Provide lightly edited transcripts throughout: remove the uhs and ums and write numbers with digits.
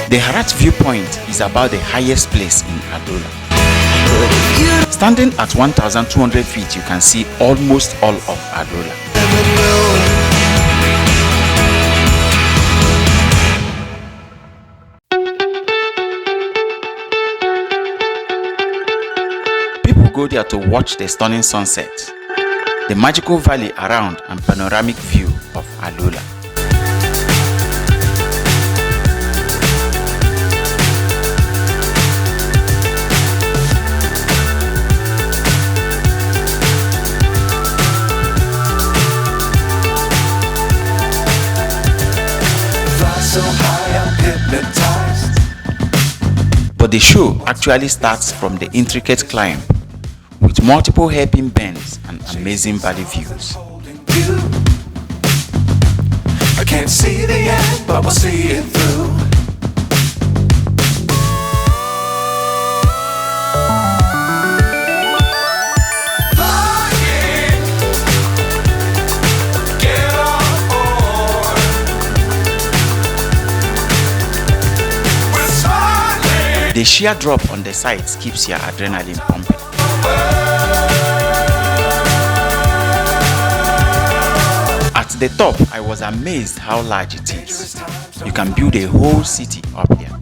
The Harat viewpoint is about the highest place in Alula. Standing at 1,200 feet, you can see almost all of Alula. People go there to watch the stunning sunset, the magical valley around, and panoramic view of Alula. So high, I'm hypnotized. But the show actually starts from the intricate climb, with multiple hairpin bends and amazing valley views. I can't see the end, but we'll see it through. The sheer drop on the sides keeps your adrenaline pumping. At the top, I was amazed how large it is. You can build a whole city up here.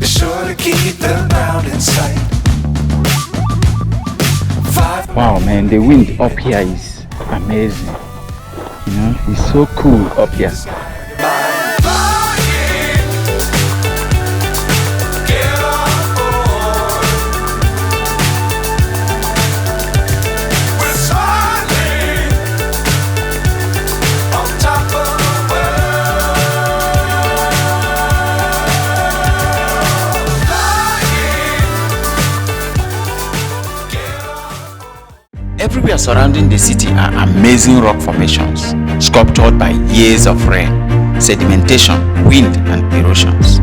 Be sure to keep the ground in sight. Wow, man, the wind up here is amazing. You know, it's so cool up here. Everywhere surrounding the city are amazing rock formations, sculptured by years of rain, sedimentation, wind, and erosions.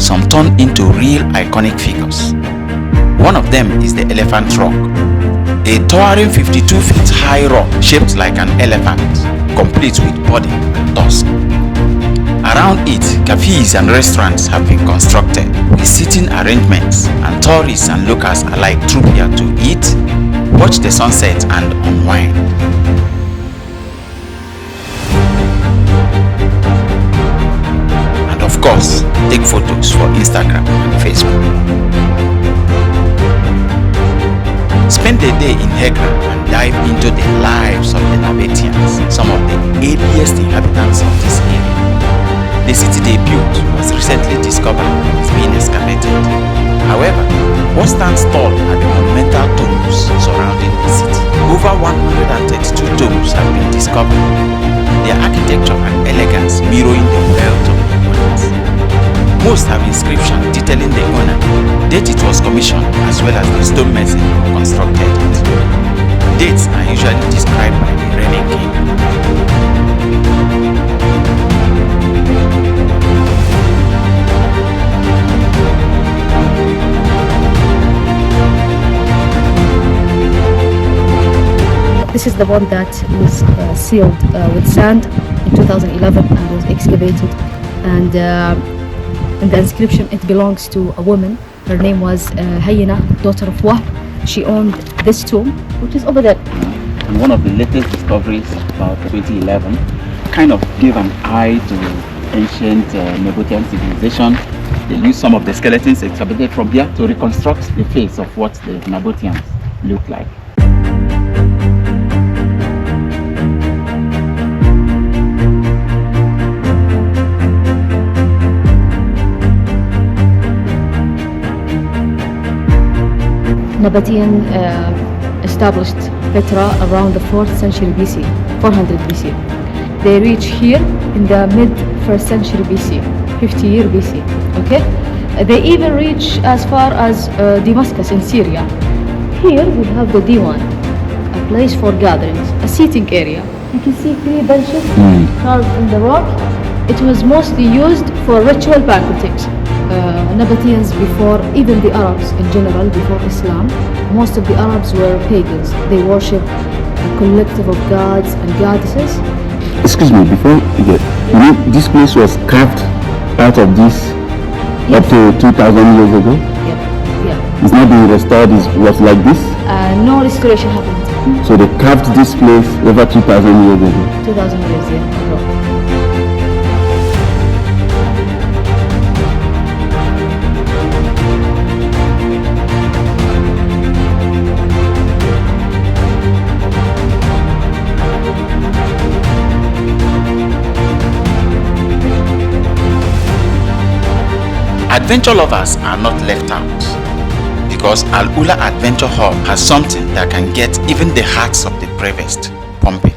Some turn into real iconic figures. One of them is the Elephant Rock, a towering 52 feet high rock shaped like an elephant, complete with body and tusk. Around it, cafes and restaurants have been constructed with seating arrangements, and tourists and locals alike troop here to eat, watch the sunset, and unwind. And of course, take photos for Instagram and Facebook. Spend a day in Hegra and dive into the lives of the Nabataeans, some of the earliest inhabitants of this area. The city they built was recently discovered and is being excavated. However, what stands tall are the monumental tombs surrounding the city. Over 132 tombs have been discovered, their architecture and elegance mirroring the wealth of the owners. Most have inscriptions detailing the owner, date it was commissioned, as well as the stone mason who constructed it. Dates are usually described by the reigning king. This is the one that was sealed with sand in 2011 and was excavated. And in the inscription, it belongs to a woman. Her name was Hayina, daughter of Wahb. She owned this tomb, which is over there. And one of the latest discoveries about 2011 kind of gave an eye to ancient Nabataean civilization. They used some of the skeletons excavated from here to reconstruct the face of what the Nabataeans looked like. Nabataean established Petra around the 4th century BC, 400 BC. They reach here in the mid 1st century BC, 50 year BC. Okay, they even reach as far as Damascus in Syria. Here we have the Diwan, a place for gatherings, a seating area. You can see 3 benches carved in the rock. It was mostly used for ritual banquetings. Nabataeans before, even the Arabs in general, before Islam, most of the Arabs were pagans. They worship a collective of gods and goddesses. Excuse me, before you get, this place was carved part of this up to 2,000 years ago? Yep. Yeah. It's not being restored, it was like this? No restoration happened. So they carved this place over 2,000 years ago? 2,000 years, yeah. No. Adventure lovers are not left out, because Alula Adventure Hub has something that can get even the hearts of the bravest pumping.